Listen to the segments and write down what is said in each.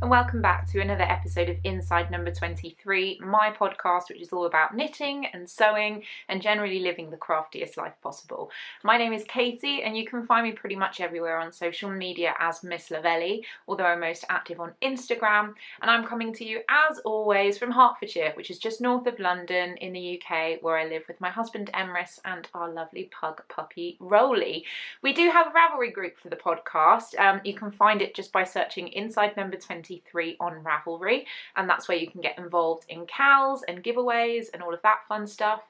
And welcome back to another episode of Inside Number 23, my podcast which is all about knitting and sewing and generally living the craftiest life possible. My name is Katie and you can find me pretty much everywhere on social media as Miss Lavelli, although I'm most active on Instagram, and I'm coming to you as always from Hertfordshire, which is just north of London in the UK, where I live with my husband Emrys and our lovely pug puppy Rolly. We do have a Ravelry group for the podcast. You can find it just by searching Inside Number 23 on Ravelry, and that's where you can get involved in KALs and giveaways and all of that fun stuff.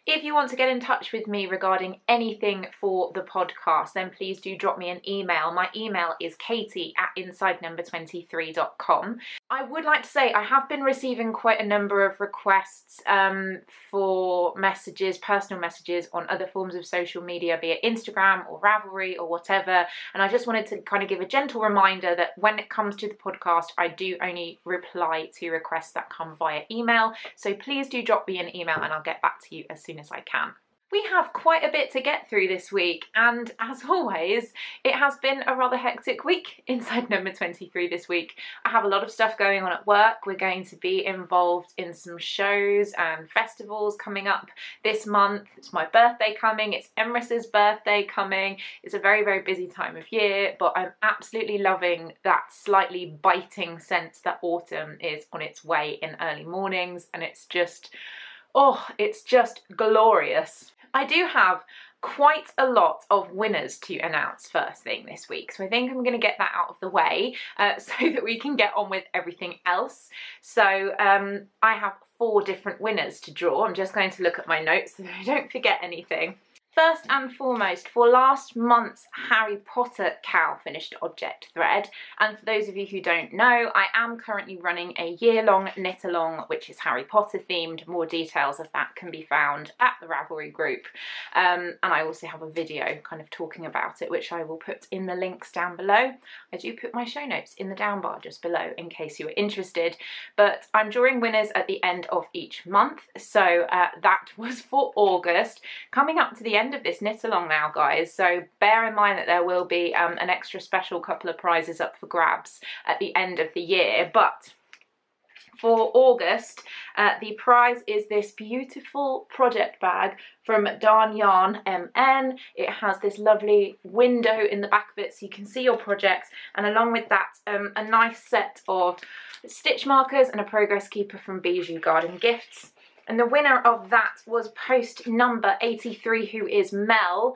If you want to get in touch with me regarding anything for the podcast, then please do drop me an email. My email is katie@insidenumber23.com. I would like to say I have been receiving quite a number of requests for messages, personal messages on other forms of social media, be it Instagram or Ravelry or whatever, and I just wanted to kind of give a gentle reminder that when it comes to the podcast, I do only reply to requests that come via email, so please do drop me an email and I'll get back to you as soon as I can. We have quite a bit to get through this week, and as always, it has been a rather hectic week inside number 23 this week. I have a lot of stuff going on at work. We're going to be involved in some shows and festivals coming up this month. It's my birthday coming, it's Emrys's birthday coming. It's a very, very busy time of year, but I'm absolutely loving that slightly biting sense that autumn is on its way in early mornings, and it's just, oh, it's just glorious. I do have quite a lot of winners to announce first thing this week, so I think I'm going to get that out of the way so that we can get on with everything else. So I have 4 different winners to draw. I'm just going to look at my notes so that I don't forget anything. First and foremost, for last month's Harry Potter KAL finished object thread, and for those of you who don't know, I am currently running a year-long knit-along which is Harry Potter themed. More details of that can be found at the Ravelry group, and I also have a video kind of talking about it which I will put in the links down below. I do put my show notes in the down bar just below in case you are interested, but I'm drawing winners at the end of each month, so that was for August. Coming up to the end of this knit along now, guys, so bear in mind that there will be an extra special couple of prizes up for grabs at the end of the year. But for August, the prize is this beautiful project bag from Darn Yarn MN. It has this lovely window in the back of it so you can see your projects, and along with that a nice set of stitch markers and a progress keeper from Bijou Garden Gifts. And the winner of that was post number 83, who is Mel,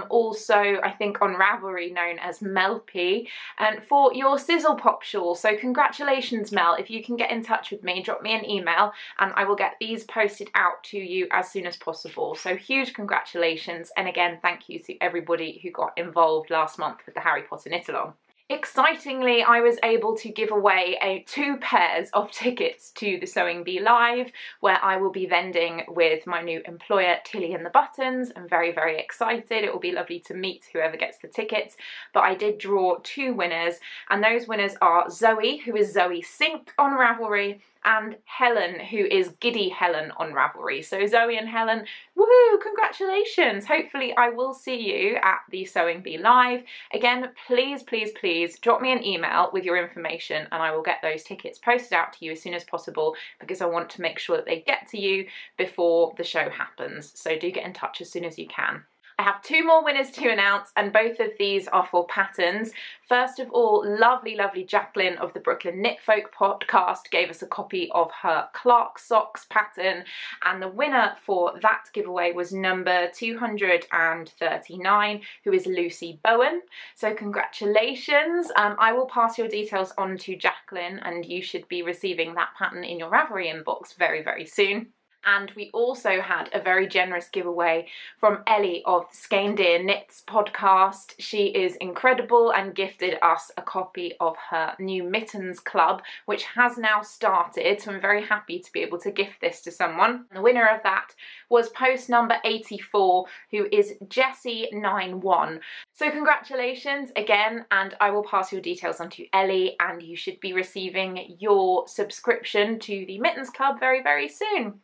also I think on Ravelry known as Melpy, and for your Sizzle Pop shawl. So congratulations, Mel. If you can get in touch with me, drop me an email and I will get these posted out to you as soon as possible. So huge congratulations, and again thank you to everybody who got involved last month with the Harry Potter knit along. Excitingly, I was able to give away 2 pairs of tickets to the Sewing Bee Live, where I will be vending with my new employer, Tilly and the Buttons. I'm very, very excited. It will be lovely to meet whoever gets the tickets. But I did draw 2 winners, and those winners are Zoe, who is Zoe Sink on Ravelry, and Helen, who is Giddy Helen on Ravelry. So Zoe and Helen, woohoo, congratulations. Hopefully I will see you at the Sewing Bee Live. Again, please, please, please drop me an email with your information and I will get those tickets posted out to you as soon as possible, because I want to make sure that they get to you before the show happens. So do get in touch as soon as you can. I have 2 more winners to announce, and both of these are for patterns. First of all, lovely, lovely Jacqueline of the Brooklyn Knit Folk podcast gave us a copy of her Clark Socks pattern, and the winner for that giveaway was number 239, who is Lucy Bowen. So congratulations. I will pass your details on to Jacqueline, and you should be receiving that pattern in your Ravelry inbox very, very soon. And we also had a very generous giveaway from Ellie of Skein Deer Knits podcast. She is incredible and gifted us a copy of her new Mittens Club, which has now started. So I'm very happy to be able to gift this to someone. The winner of that was post number 84, who is Jessie91. So congratulations again, and I will pass your details on to Ellie, and you should be receiving your subscription to the Mittens Club very, very soon.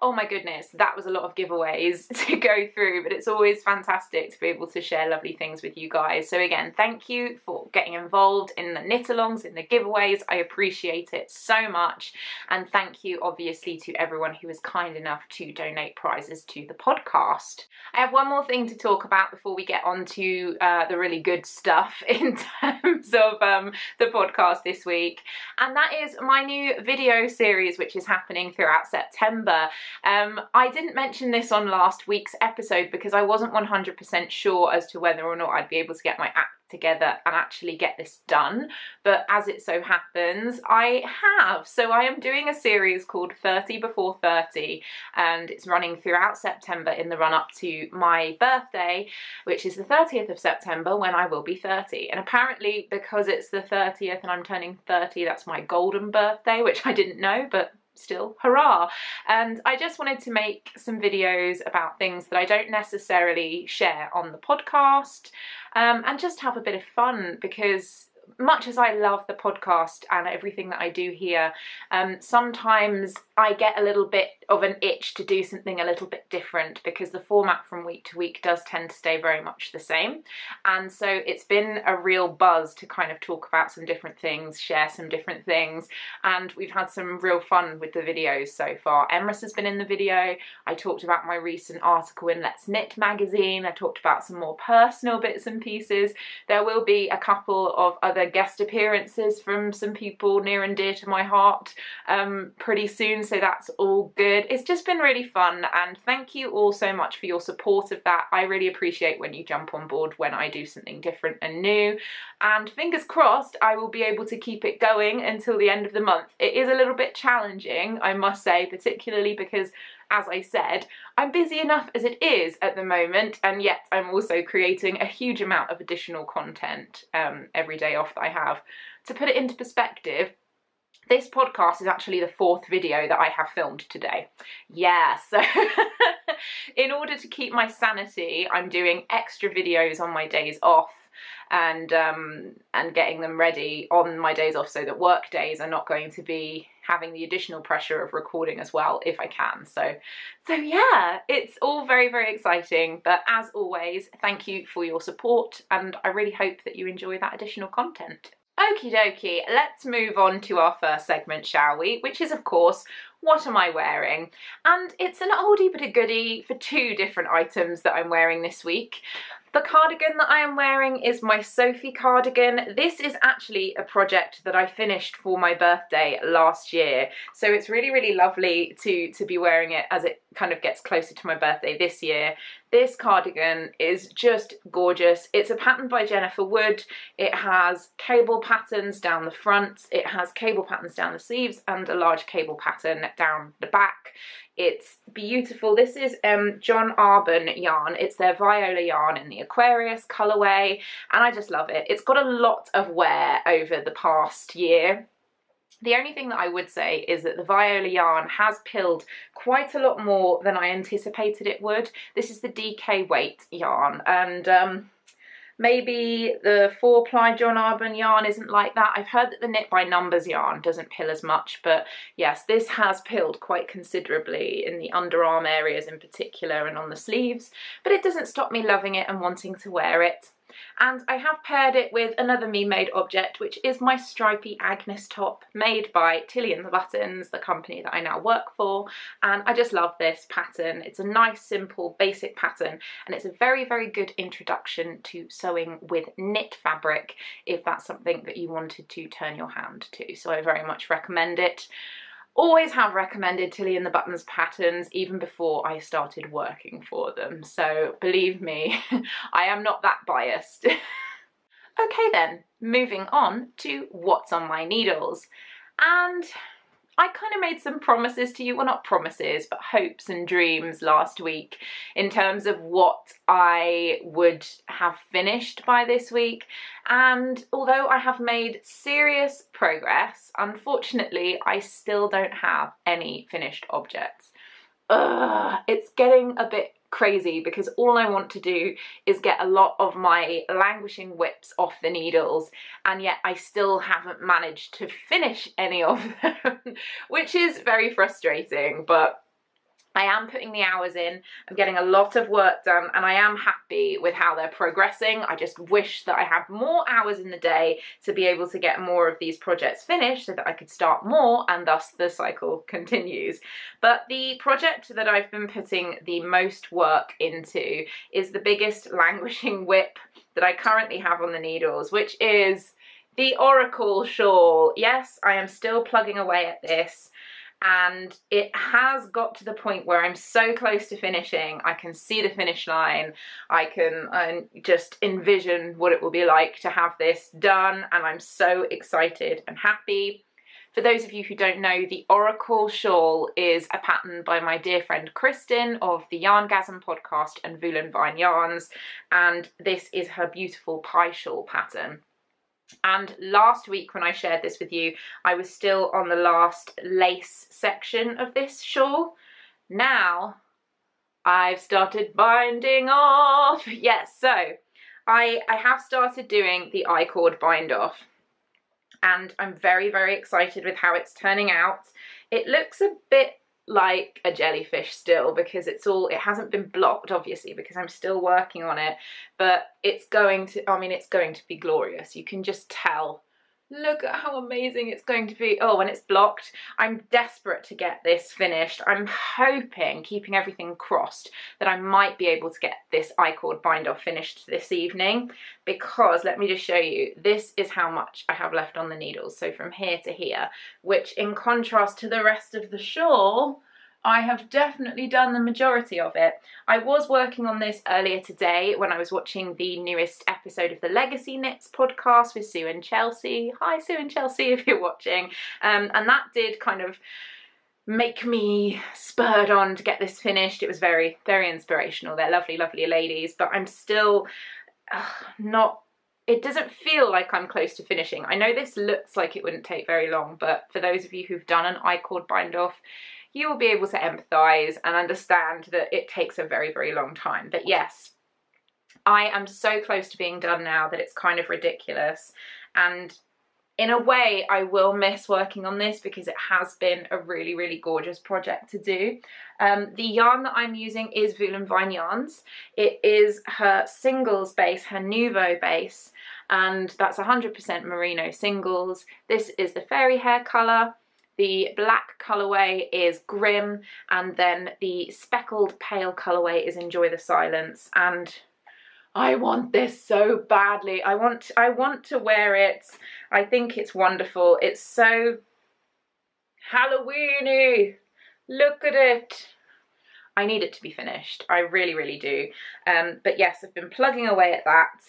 Oh my goodness, that was a lot of giveaways to go through, but it's always fantastic to be able to share lovely things with you guys. So again, thank you for getting involved in the knit-alongs, in the giveaways. I appreciate it so much. And thank you, obviously, to everyone who was kind enough to donate prizes to the podcast. I have one more thing to talk about before we get on to the really good stuff in terms of the podcast this week. And that is my new video series, which is happening throughout September. I didn't mention this on last week's episode because I wasn't 100% sure as to whether or not I'd be able to get my act together and actually get this done, but as it so happens, I have. So I am doing a series called 30 Before 30, and it's running throughout September in the run-up to my birthday, which is the 30th of September, when I will be 30. And apparently, because it's the 30th and I'm turning 30, that's my golden birthday, which I didn't know, but still, hurrah. And I just wanted to make some videos about things that I don't necessarily share on the podcast, and just have a bit of fun, because much as I love the podcast and everything that I do here, sometimes I get a little bit of an itch to do something a little bit different, because the format from week to week does tend to stay very much the same. And so it's been a real buzz to kind of talk about some different things, share some different things, and we've had some real fun with the videos so far. Emrys has been in the video. I talked about my recent article in Let's Knit magazine. I talked about some more personal bits and pieces. There will be a couple of other guest appearances from some people near and dear to my heart pretty soon, so that's all good. It's just been really fun, and thank you all so much for your support of that. I really appreciate when you jump on board when I do something different and new, and fingers crossed I will be able to keep it going until the end of the month. It is a little bit challenging, I must say, particularly because, as I said, I'm busy enough as it is at the moment, and yet I'm also creating a huge amount of additional content every day off that I have. To put it into perspective, this podcast is actually the 4th video that I have filmed today. Yeah, so in order to keep my sanity, I'm doing extra videos on my days off, and getting them ready on my days off, so that work days are not going to be having the additional pressure of recording as well, if I can. So yeah, it's all very, very exciting. But as always, thank you for your support, and I really hope that you enjoy that additional content. Okie dokie, let's move on to our first segment, shall we? Which is, of course, what am I wearing? And it's an oldie but a goodie for 2 different items that I'm wearing this week. The cardigan that I am wearing is my Sophie cardigan. This is actually a project that I finished for my birthday last year. So it's really, really lovely to be wearing it as it kind of gets closer to my birthday this year. This cardigan is just gorgeous. It's a pattern by Jennifer Wood. It has cable patterns down the front, it has cable patterns down the sleeves, and a large cable pattern down the back. It's beautiful. This is John Arbon yarn. It's their Viola yarn in the Aquarius colourway, and I just love it. It's got a lot of wear over the past year. The only thing that I would say is that the Viola yarn has pilled quite a lot more than I anticipated it would. This is the DK weight yarn, and maybe the 4-ply John Arbon yarn isn't like that. I've heard that the Knit by Numbers yarn doesn't pill as much, but yes, this has pilled quite considerably in the underarm areas in particular, and on the sleeves, but it doesn't stop me loving it and wanting to wear it. And I have paired it with another me-made object, which is my stripy Agnes top, made by Tilly and the Buttons, the company that I now work for. And I just love this pattern. It's a nice, simple, basic pattern, and it's a very, very good introduction to sewing with knit fabric, if that's something that you wanted to turn your hand to. So I very much recommend it. Always have recommended Tilly and the Buttons patterns even before I started working for them, so believe me, I am not that biased. Okay then, moving on to what's on my needles. And I kind of made some promises to you, well not promises, but hopes and dreams last week in terms of what I would have finished by this week. And although I have made serious progress, unfortunately I still don't have any finished objects. It's getting a bit crazy because all I want to do is get a lot of my languishing whips off the needles, and yet I still haven't managed to finish any of them, which is very frustrating, but I am putting the hours in, I'm getting a lot of work done, and I am happy with how they're progressing. I just wish that I had more hours in the day to be able to get more of these projects finished so that I could start more, and thus the cycle continues. But the project that I've been putting the most work into is the biggest languishing whip that I currently have on the needles, which is the Oracle Shawl. Yes, I am still plugging away at this, and it has got to the point where I'm so close to finishing. I can see the finish line. I can just envision what it will be like to have this done, and I'm so excited and happy. For those of you who don't know, the Oracle Shawl is a pattern by my dear friend Kristin of the Yarngasm Podcast and Voolenvine yarns, and this is her beautiful pie shawl pattern. And last week when I shared this with you, I was still on the last lace section of this shawl. Now I've started binding off. Yes, so I have started doing the I-cord bind off, and I'm very, very excited with how it's turning out. It looks a bit like a jellyfish still because it hasn't been blocked, obviously, because I'm still working on it, but it's going to be glorious. You can just tell. Look at how amazing it's going to be. Oh, when it's blocked, I'm desperate to get this finished. I'm hoping, keeping everything crossed, that I might be able to get this I-cord bind off finished this evening, because let me just show you, this is how much I have left on the needles. So from here to here, which in contrast to the rest of the shawl, I have definitely done the majority of it. I was working on this earlier today when I was watching the newest episode of the Legacy Knits podcast with Sue and Chelsea. Hi Sue and Chelsea if you're watching. And that did kind of make me spurred on to get this finished. It was very, very inspirational. They're lovely, lovely ladies, but I'm still it doesn't feel like I'm close to finishing. I know this looks like it wouldn't take very long, but for those of you who've done an I-cord bind off, you will be able to empathise and understand that it takes a very, very long time. But yes, I am so close to being done now that it's kind of ridiculous. And in a way, I will miss working on this because it has been a really, really gorgeous project to do. The yarn that I'm using is Voolenvine yarns. It is her singles base, her Nouveau base, and that's 100% merino singles. This is the fairy hair colour. The black colourway is Grim, and then the speckled pale colourway is Enjoy the Silence. And I want this so badly. I want to wear it. I think it's wonderful. It's so Halloweeny. Look at it. I need it to be finished. I really, really do. But yes, I've been plugging away at that,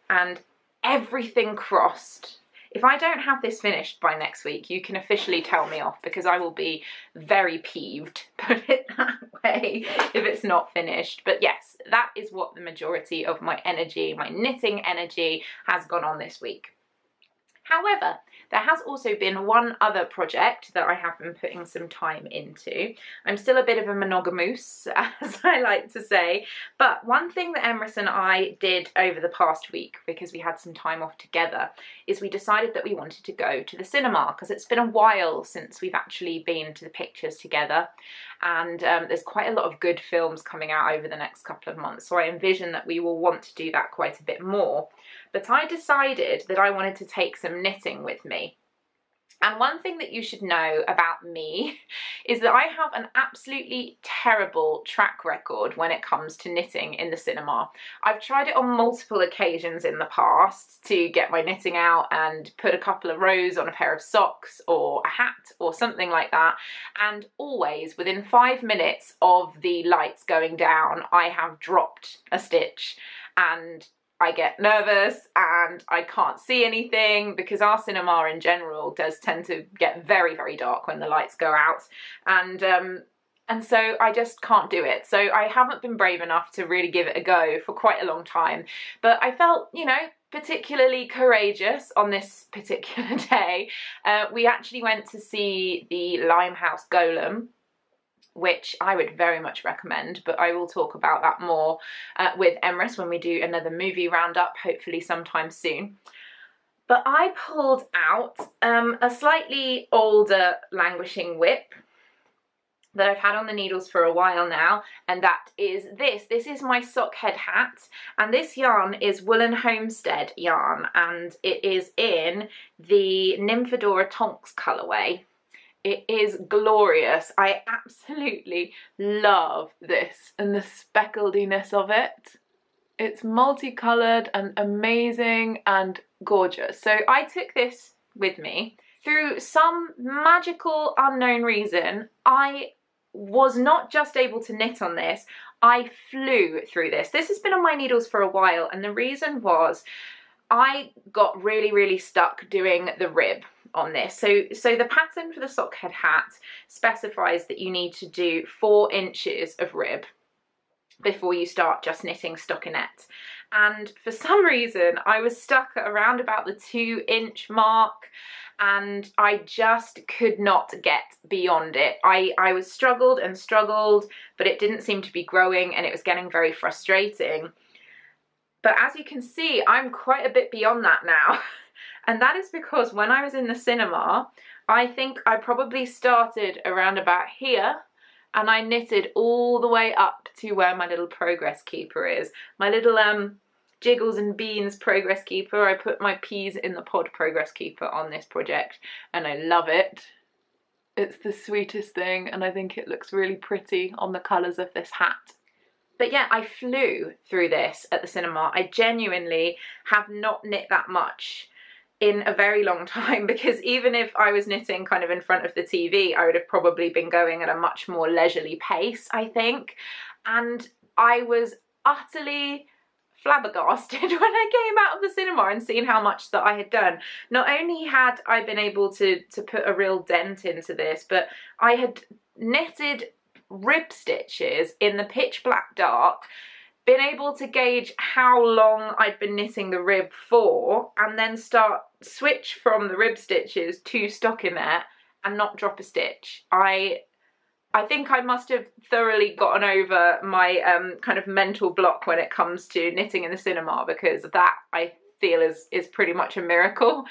and everything crossed. If I don't have this finished by next week, you can officially tell me off, because I will be very peeved, put it that way, if it's not finished. But yes, that is what the majority of my energy, my knitting energy, has gone on this week. However, there has also been one other project that I have been putting some time into. I'm still a bit of a monogamous, as I like to say, but one thing that Emrys and I did over the past week, because we had some time off together, is we decided that we wanted to go to the cinema, because it's been a while since we've actually been to the pictures together, and there's quite a lot of good films coming out over the next couple of months, so I envision that we will want to do that quite a bit more. But I decided that I wanted to take some knitting with me. And one thing that you should know about me is that I have an absolutely terrible track record when it comes to knitting in the cinema. I've tried it on multiple occasions in the past to get my knitting out and put a couple of rows on a pair of socks or a hat or something like that, and always within 5 minutes of the lights going down I have dropped a stitch, and I get nervous and I can't see anything, because our cinema in general does tend to get very, very dark when the lights go out. And so I just can't do it. So I haven't been brave enough to really give it a go for quite a long time. But I felt, you know, particularly courageous on this particular day. We actually went to see the Limehouse Golem, which I would very much recommend, but I will talk about that more with Emrys when we do another movie roundup, hopefully sometime soon. But I pulled out a slightly older languishing whip that I've had on the needles for a while now, and that is this. This is my Sockhead Hat, and this yarn is Woolen Homestead yarn, and it is in the Nymphadora Tonks colourway. It is glorious. I absolutely love this and the specklediness of it. It's multicoloured and amazing and gorgeous. So I took this with me. Through some magical unknown reason, I was not just able to knit on this, I flew through this. This has been on my needles for a while, and the reason was I got really, really stuck doing the rib on this. So the pattern for the Sockhead Hat specifies that you need to do 4 inches of rib before you start just knitting stockinette. And for some reason, I was stuck at around about the 2-inch mark, and I just could not get beyond it. I was struggled and struggled, but it didn't seem to be growing, and it was getting very frustrating. But as you can see, I'm quite a bit beyond that now. And that is because when I was in the cinema, I think I probably started around about here, and I knitted all the way up to where my little progress keeper is. My little Jiggles and Beans progress keeper. I put my peas in the pod progress keeper on this project, and I love it. It's the sweetest thing, and I think it looks really pretty on the colours of this hat. But yeah, I flew through this at the cinema. I genuinely have not knit that much in a very long time, because even if I was knitting kind of in front of the TV, I would have probably been going at a much more leisurely pace, I think. And I was utterly flabbergasted when I came out of the cinema and seen how much that I had done. Not only had I been able to put a real dent into this, but I had knitted rib stitches in the pitch black dark, been able to gauge how long I'd been knitting the rib for, and then switch from the rib stitches to stockinette and not drop a stitch. I think I must have thoroughly gotten over my kind of mental block when it comes to knitting in the cinema, because that I feel is pretty much a miracle.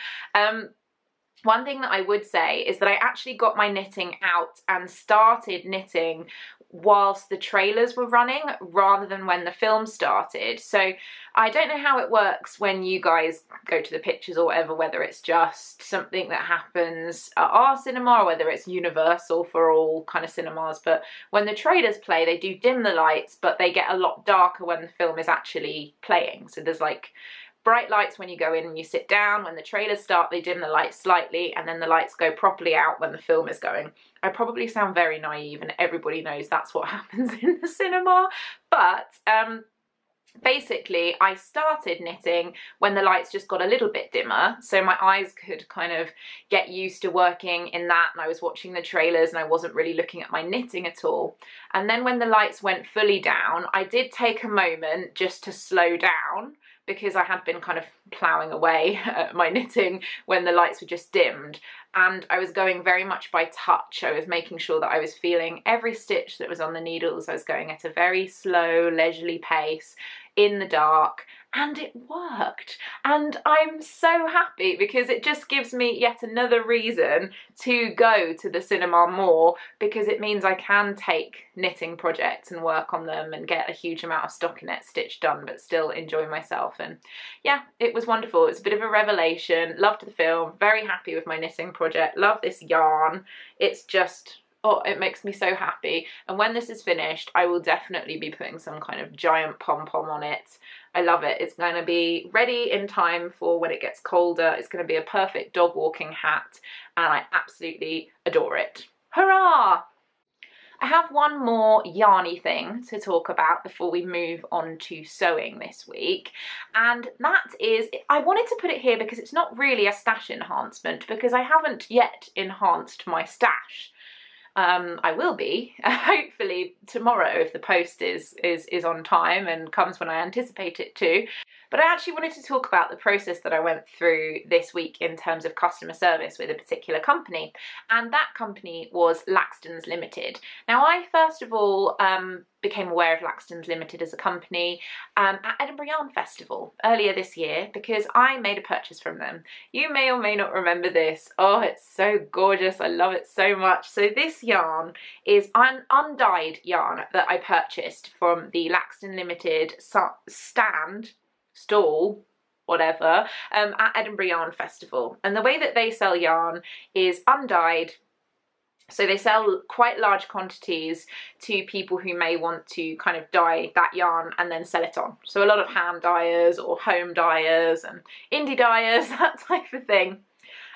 One thing that I would say is that I actually got my knitting out and started knitting whilst the trailers were running rather than when the film started. So I don't know how it works when you guys go to the pictures or whatever, whether it's just something that happens at our cinema or whether it's universal for all kind of cinemas. But when the trailers play, they do dim the lights, but they get a lot darker when the film is actually playing. So there's like bright lights when you go in and you sit down. When the trailers start, they dim the lights slightly, and then the lights go properly out when the film is going. I probably sound very naive, and everybody knows that's what happens in the cinema. But basically, I started knitting when the lights just got a little bit dimmer, so my eyes could kind of get used to working in that, and I was watching the trailers and I wasn't really looking at my knitting at all. And then when the lights went fully down, I did take a moment just to slow down, because I had been kind of ploughing away at my knitting when the lights were just dimmed, and I was going very much by touch. I was making sure that I was feeling every stitch that was on the needles. I was going at a very slow, leisurely pace in the dark, and it worked. And I'm so happy, because it just gives me yet another reason to go to the cinema more, because it means I can take knitting projects and work on them and get a huge amount of stockinette stitch done but still enjoy myself. And yeah, it was wonderful. It was a bit of a revelation. Loved the film, very happy with my knitting project, love this yarn. It's just, oh, it makes me so happy. And when this is finished, I will definitely be putting some kind of giant pom-pom on it. I love it. It's going to be ready in time for when it gets colder. It's going to be a perfect dog walking hat, and I absolutely adore it. Hurrah! I have one more yarny thing to talk about before we move on to sewing this week, and that is, I wanted to put it here because it's not really a stash enhancement, because I haven't yet enhanced my stash. I will be, hopefully tomorrow if the post is on time and comes when I anticipate it to. But I actually wanted to talk about the process that I went through this week in terms of customer service with a particular company, and that company was Laxton's Limited. Now, I first of all became aware of Laxton's Limited as a company at Edinburgh Yarn Festival earlier this year, because I made a purchase from them. You may or may not remember this. Oh, it's so gorgeous. I love it so much. So this yarn is an undyed yarn that I purchased from the Laxton Limited stall, whatever, at Edinburgh Yarn Festival. And the way that they sell yarn is undyed. So they sell quite large quantities to people who may want to kind of dye that yarn and then sell it on. So a lot of hand dyers or home dyers and indie dyers, that type of thing.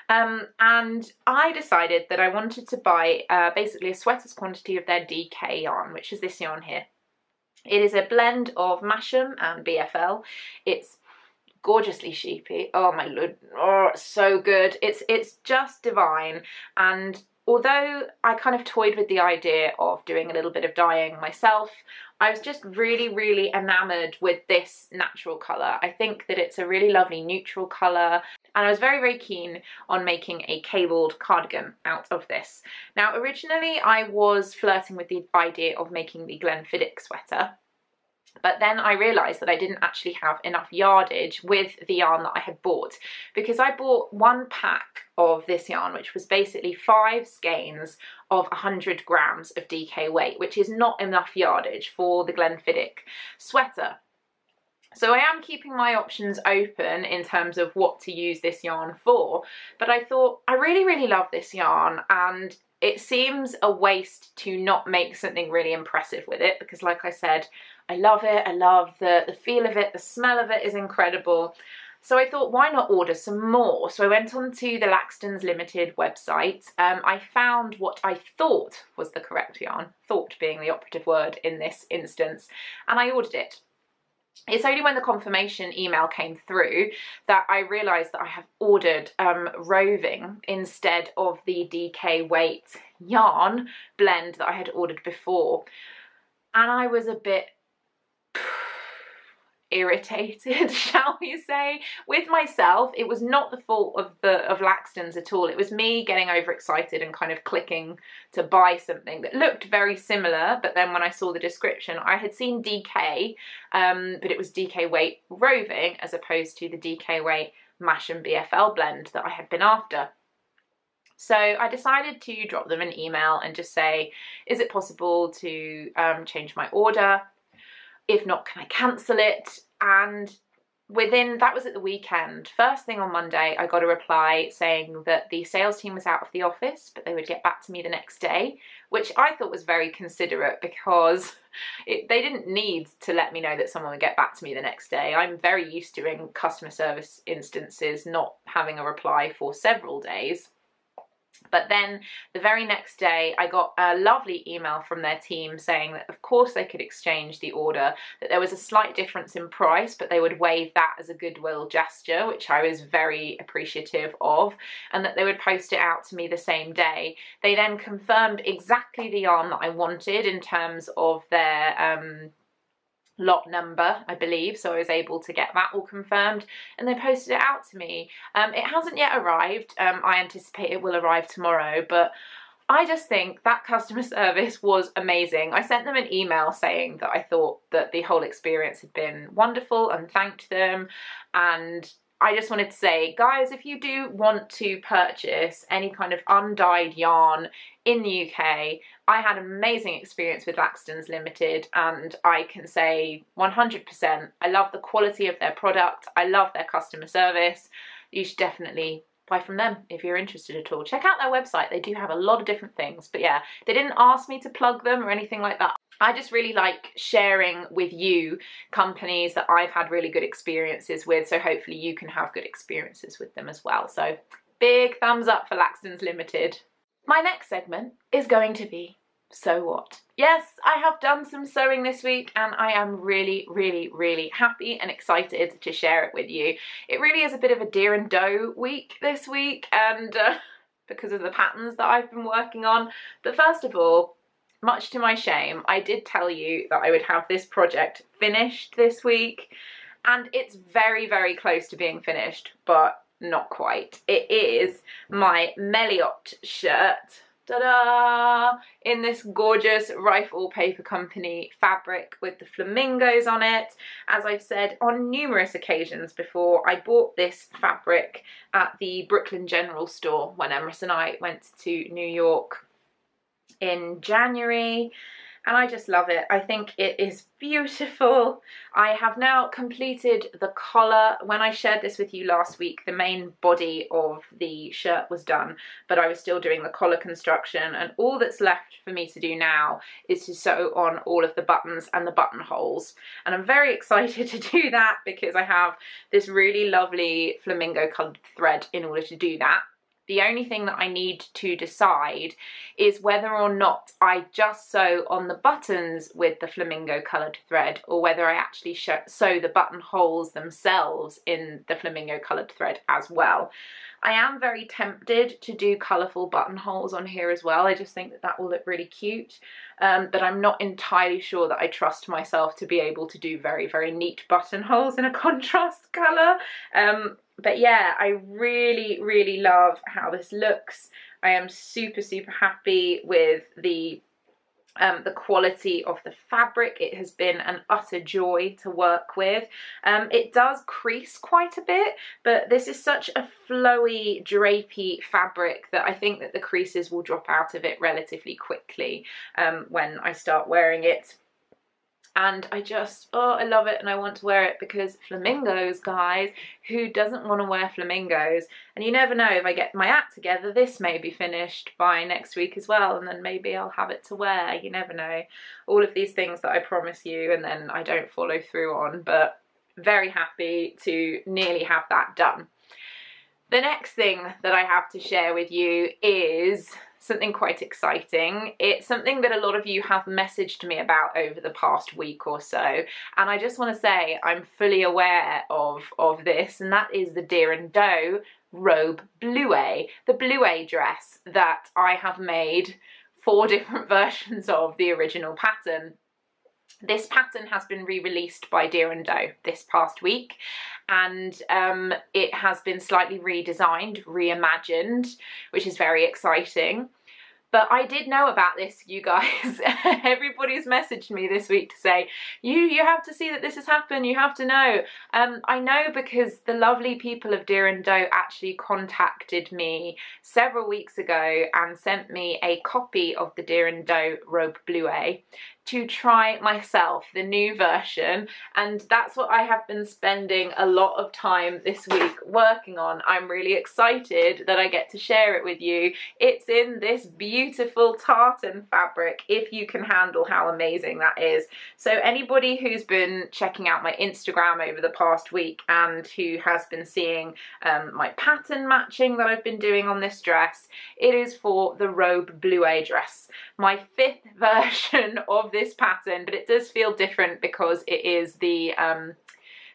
And I decided that I wanted to buy basically a sweater's quantity of their DK yarn, which is this yarn here. It is a blend of Masham and BFL. It's gorgeously sheepy. Oh my lord, oh, it's so good. It's just divine. And although I kind of toyed with the idea of doing a little bit of dyeing myself, I was just really, really enamoured with this natural colour. I think that it's a really lovely neutral colour, and I was very, very keen on making a cabled cardigan out of this. Now, originally I was flirting with the idea of making the Glenfiddich sweater, but then I realised that I didn't actually have enough yardage with the yarn that I had bought, because I bought one pack of this yarn, which was basically 5 skeins of 100 grams of DK weight, which is not enough yardage for the Glenfiddich sweater. So I am keeping my options open in terms of what to use this yarn for, but I thought I really, really love this yarn, and it seems a waste to not make something really impressive with it, because like I said, I love it. I love the feel of it. The smell of it is incredible. So I thought, why not order some more? So I went onto the Laxton's Limited website. I found what I thought was the correct yarn, thought being the operative word in this instance, and I ordered it. It's only when the confirmation email came through that I realised that I have ordered roving instead of the DK weight yarn blend that I had ordered before. And I was a bit irritated, shall we say, with myself. It was not the fault of Laxton's at all. It was me getting overexcited and kind of clicking to buy something that looked very similar, but then when I saw the description, I had seen DK, but it was DK weight roving as opposed to the DK weight Mash and BFL blend that I had been after. So I decided to drop them an email and just say, is it possible to change my order? If not, can I cancel it? And that was at the weekend. First thing on Monday, I got a reply saying that the sales team was out of the office, but they would get back to me the next day, which I thought was very considerate, because they didn't need to let me know that someone would get back to me the next day. I'm very used to, in customer service instances, not having a reply for several days. But then the very next day, I got a lovely email from their team saying that of course they could exchange the order, that there was a slight difference in price, but they would waive that as a goodwill gesture, which I was very appreciative of, and that they would post it out to me the same day. They then confirmed exactly the yarn that I wanted in terms of their lot number, I believe, so I was able to get that all confirmed, and they posted it out to me. It hasn't yet arrived. I anticipate it will arrive tomorrow, but I just think that customer service was amazing. I sent them an email saying that I thought that the whole experience had been wonderful and thanked them, and I just wanted to say, guys, if you do want to purchase any kind of undyed yarn in the UK, I had an amazing experience with Laxton's Limited, and I can say 100%, I love the quality of their product, I love their customer service. You should definitely buy from them if you're interested at all. Check out their website, they do have a lot of different things, but yeah, they didn't ask me to plug them or anything like that. I just really like sharing with you companies that I've had really good experiences with, so hopefully you can have good experiences with them as well. So big thumbs up for Laxton's Limited. My next segment is going to be So what? Yes, I have done some sewing this week and I am really, really, really happy and excited to share it with you. It really is a bit of a deer and doe week this week, and because of the patterns that I've been working on. But first of all, much to my shame, I did tell you that I would have this project finished this week, and it's very, very close to being finished, but not quite. It is my Meliot shirt, ta-da, in this gorgeous Rifle Paper Company fabric with the flamingos on it. As I've said on numerous occasions before, I bought this fabric at the Brooklyn General Store when Emrys and I went to New York in January, and I just love it. I think it is beautiful. I have now completed the collar. When I shared this with you last week, the main body of the shirt was done, but I was still doing the collar construction, and all that's left for me to do now is to sew on all of the buttons and the buttonholes. And I'm very excited to do that because I have this really lovely flamingo coloured thread in order to do that. The only thing that I need to decide is whether or not I just sew on the buttons with the flamingo coloured thread, or whether I actually sew the buttonholes themselves in the flamingo coloured thread as well. I am very tempted to do colourful buttonholes on here as well. I just think that that will look really cute, but I'm not entirely sure that I trust myself to be able to do very, very neat buttonholes in a contrast colour. But yeah, I really, really love how this looks. I am super, super happy with the quality of the fabric. It has been an utter joy to work with. It does crease quite a bit, but this is such a flowy, drapey fabric that I think that the creases will drop out of it relatively quickly when I start wearing it. And I just, oh, I love it, and I want to wear it because flamingos, guys, who doesn't want to wear flamingos? And you never know, if I get my act together, this may be finished by next week as well, and then maybe I'll have it to wear. You never know. All of these things that I promise you and then I don't follow through on, but very happy to nearly have that done. The next thing that I have to share with you is something quite exciting. It's something that a lot of you have messaged me about over the past week or so, and I just want to say I'm fully aware of this, and that is the Deer and Doe robe bluet, the bluet dress that I have made 4 different versions of the original pattern. This pattern has been re-released by Deer and Doe this past week, and it has been slightly redesigned, reimagined, which is very exciting. But I did know about this, you guys. Everybody's messaged me this week to say, you have to see that this has happened, you have to know. I know because the lovely people of Deer and Doe actually contacted me several weeks ago and sent me a copy of the Deer and Doe robe bluet to try myself, the new version, and that's what I have been spending a lot of time this week working on. I'm really excited that I get to share it with you. It's in this beautiful tartan fabric, if you can handle how amazing that is. So anybody who's been checking out my Instagram over the past week and who has been seeing my pattern matching that I've been doing on this dress, it is for the robe bluet dress, my 5th version of this pattern, but it does feel different because it is the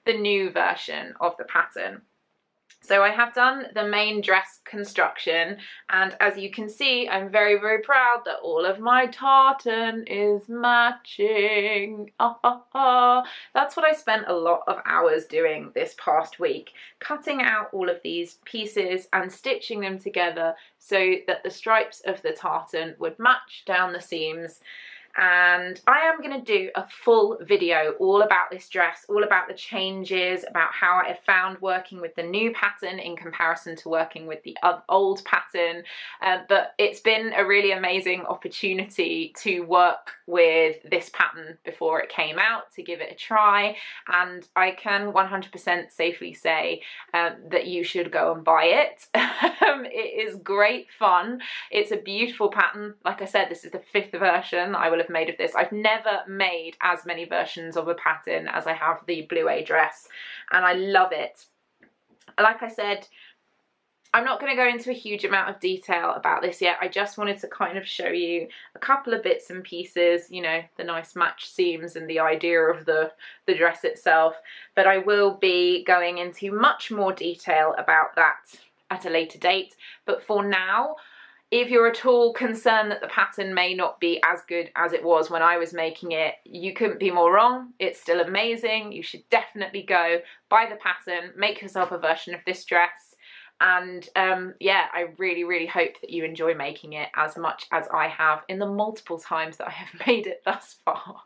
new version of the pattern. So I have done the main dress construction, and as you can see, I'm very, very proud that all of my tartan is matching. That's what I spent a lot of hours doing this past week, cutting out all of these pieces and stitching them together so that the stripes of the tartan would match down the seams. And I am going to do a full video all about this dress, all about the changes, about how I have found working with the new pattern in comparison to working with the old pattern. But it's been a really amazing opportunity to work with this pattern before it came out, to give it a try, and I can 100% safely say that you should go and buy it. It is great fun. It's a beautiful pattern. Like I said, this is the 5th version I will have made of this. I've never made as many versions of a pattern as I have the bluet dress, and I love it. Like I said, I'm not going to go into a huge amount of detail about this yet. I just wanted to kind of show you a couple of bits and pieces, you know, the nice match seams and the idea of the dress itself. But I will be going into much more detail about that at a later date. But for now, if you're at all concerned that the pattern may not be as good as it was when I was making it, you couldn't be more wrong. It's still amazing. You should definitely go buy the pattern, make yourself a version of this dress. And yeah, I really, really hope that you enjoy making it as much as I have in the multiple times that I have made it thus far.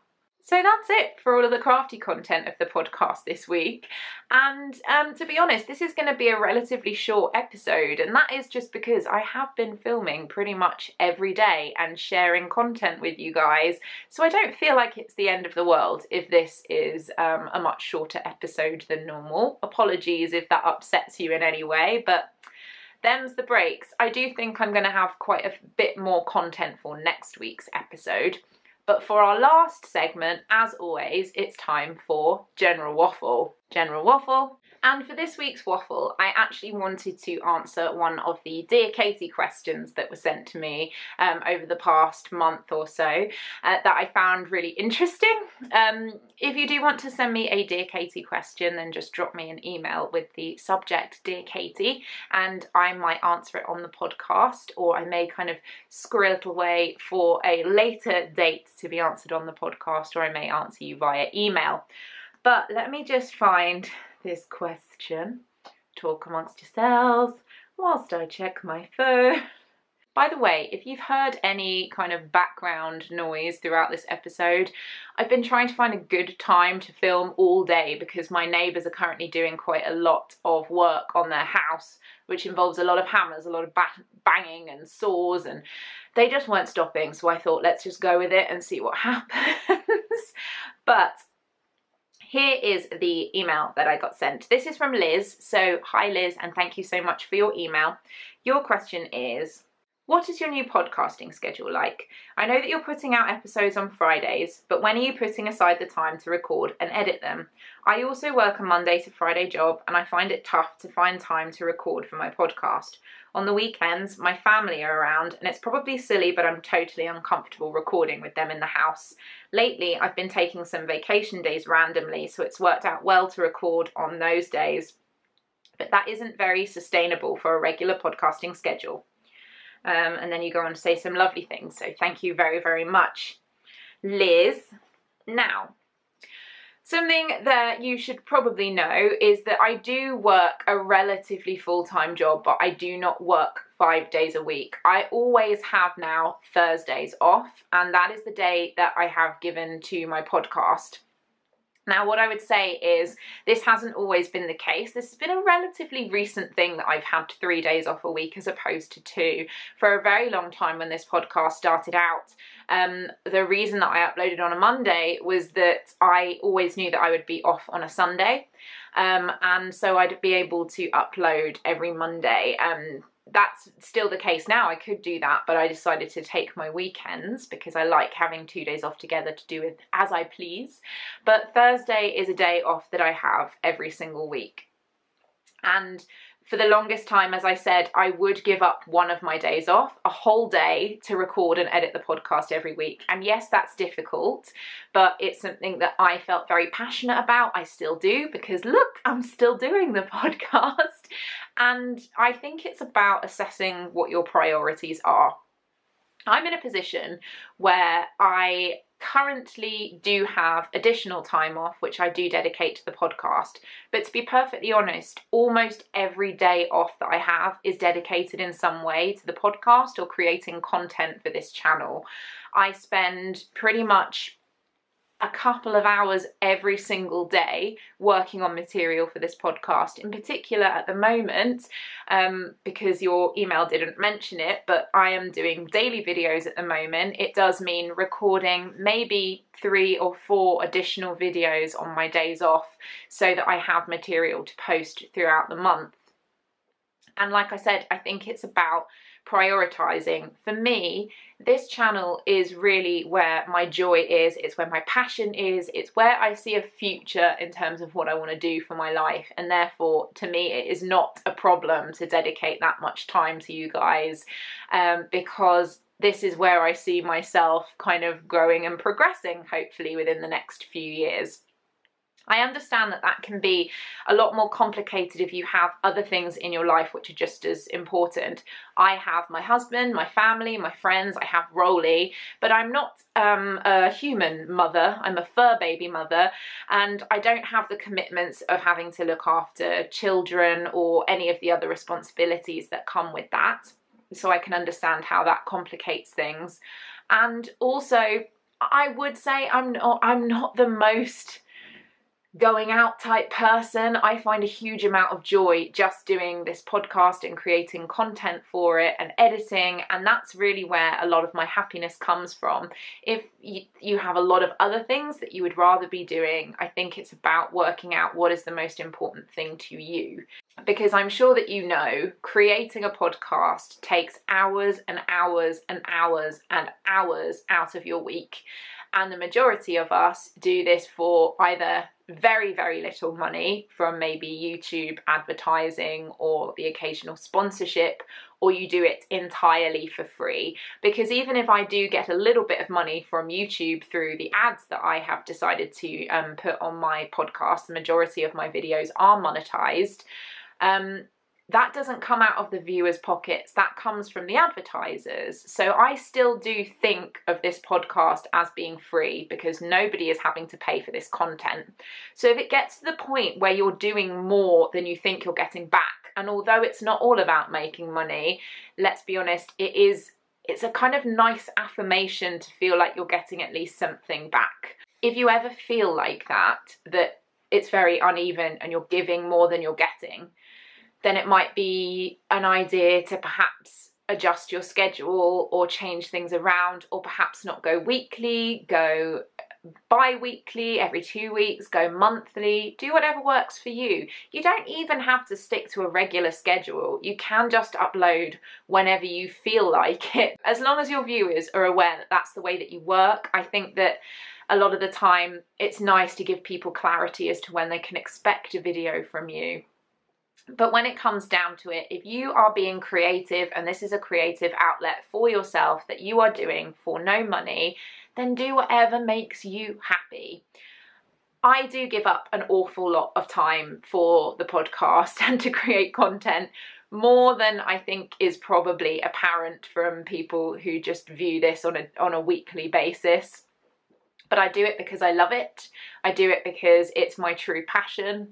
So that's it for all of the crafty content of the podcast this week. And to be honest, this is going to be a relatively short episode, and that is just because I have been filming pretty much every day and sharing content with you guys. So I don't feel like it's the end of the world if this is a much shorter episode than normal. Apologies if that upsets you in any way, but them's the breaks. I do think I'm going to have quite a bit more content for next week's episode. But for our last segment, as always, it's time for General Waffle. General Waffle. And for this week's Waffle, I actually wanted to answer one of the Dear Katie questions that were sent to me over the past month or so that I found really interesting. If you do want to send me a Dear Katie question, then just drop me an email with the subject Dear Katie, and I might answer it on the podcast, or I may kind of squirrel it away for a later date to be answered on the podcast, or I may answer you via email. But let me just find this question. Talk amongst yourselves whilst I check my phone. By the way, if you've heard any kind of background noise throughout this episode, I've been trying to find a good time to film all day because my neighbours are currently doing quite a lot of work on their house, which involves a lot of hammers, a lot of banging and saws, and they just weren't stopping. So I thought, let's just go with it and see what happens. But here is the email that I got sent. This is from Liz. So hi Liz, and thank you so much for your email. Your question is, what is your new podcasting schedule like? I know that you're putting out episodes on Fridays, but when are you putting aside the time to record and edit them? I also work a Monday to Friday job, and I find it tough to find time to record for my podcast. On the weekends, my family are around, and it's probably silly, but I'm totally uncomfortable recording with them in the house. Lately, I've been taking some vacation days randomly, so it's worked out well to record on those days, but that isn't very sustainable for a regular podcasting schedule. And then you go on to say some lovely things. So thank you very, very much, Liz. Now, something that you should probably know is that I do work a relatively full-time job, but I do not work 5 days a week. I always have now Thursdays off, and that is the day that I have given to my podcast. Now, what I would say is this hasn't always been the case. This has been a relatively recent thing that I've had 3 days off a week as opposed to 2. For a very long time when this podcast started out, the reason that I uploaded on a Monday was that I always knew that I would be off on a Sunday. And so I'd be able to upload every Monday. That's still the case now. I could do that, but I decided to take my weekends because I like having 2 days off together to do it as I please. But Thursday is a day off that I have every single week. And for the longest time, as I said, I would give up one of my days off, a whole day, to record and edit the podcast every week. And yes, that's difficult, but it's something that I felt very passionate about. I still do, because look, I'm still doing the podcast. And I think it's about assessing what your priorities are. I'm in a position where I currently do have additional time off, which I do dedicate to the podcast. But to be perfectly honest, almost every day off that I have is dedicated in some way to the podcast or creating content for this channel. I spend pretty much a couple of hours every single day working on material for this podcast. In particular at the moment, because your email didn't mention it, but I am doing daily videos at the moment. It does mean recording maybe 3 or 4 additional videos on my days off so that I have material to post throughout the month. And like I said, I think it's about prioritizing. For me, this channel is really where my joy is, it's where my passion is, it's where I see a future in terms of what I want to do for my life, and therefore to me it is not a problem to dedicate that much time to you guys, because this is where I see myself kind of growing and progressing, hopefully within the next few years. I understand that that can be a lot more complicated if you have other things in your life which are just as important. I have my husband, my family, my friends, I have Rolly, but I'm not a human mother, I'm a fur baby mother, and I don't have the commitments of having to look after children or any of the other responsibilities that come with that. So I can understand how that complicates things. And also, I would say I'm not the most going out type person. I find a huge amount of joy just doing this podcast and creating content for it and editing, and that's really where a lot of my happiness comes from. If you have a lot of other things that you would rather be doing, I think it's about working out what is the most important thing to you. Because I'm sure that you know, creating a podcast takes hours and hours and hours and hours out of your week. And the majority of us do this for either very, very little money from maybe YouTube advertising or the occasional sponsorship, or you do it entirely for free. Because even if I do get a little bit of money from YouTube through the ads that I have decided to put on my podcast, the majority of my videos are monetized. That doesn't come out of the viewers' pockets, that comes from the advertisers. So I still do think of this podcast as being free because nobody is having to pay for this content. So if it gets to the point where you're doing more than you think you're getting back, and although it's not all about making money, let's be honest, it's a kind of nice affirmation to feel like you're getting at least something back. If you ever feel like that it's very uneven and you're giving more than you're getting, then it might be an idea to perhaps adjust your schedule or change things around, or perhaps not go weekly, go bi-weekly, every 2 weeks, go monthly, do whatever works for you. You don't even have to stick to a regular schedule. You can just upload whenever you feel like it. As long as your viewers are aware that that's the way that you work, I think that a lot of the time it's nice to give people clarity as to when they can expect a video from you. But when it comes down to it, if you are being creative and this is a creative outlet for yourself that you are doing for no money, then do whatever makes you happy. I do give up an awful lot of time for the podcast and to create content, more than I think is probably apparent from people who just view this on a weekly basis. But I do it because I love it. I do it because it's my true passion,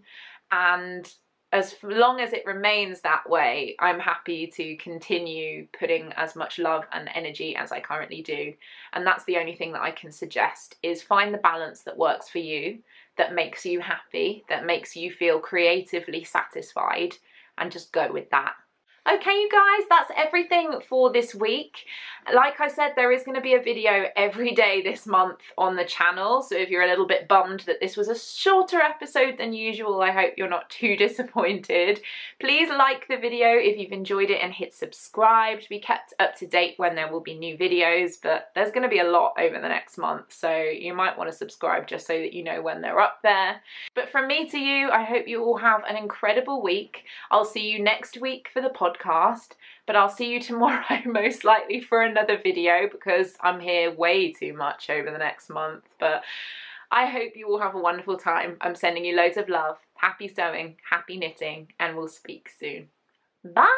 and as long as it remains that way, I'm happy to continue putting as much love and energy as I currently do. And that's the only thing that I can suggest, is find the balance that works for you, that makes you happy, that makes you feel creatively satisfied, and just go with that. Okay, you guys, that's everything for this week. Like I said, there is going to be a video every day this month on the channel, so if you're a little bit bummed that this was a shorter episode than usual, I hope you're not too disappointed. Please like the video if you've enjoyed it and hit subscribe to be kept up to date when there will be new videos, but there's going to be a lot over the next month, so you might want to subscribe just so that you know when they're up there. But from me to you, I hope you all have an incredible week. I'll see you next week for the podcast, but I'll see you tomorrow most likely for another video because I'm here way too much over the next month. But I hope you all have a wonderful time. I'm sending you loads of love, happy sewing, happy knitting, and we'll speak soon. Bye!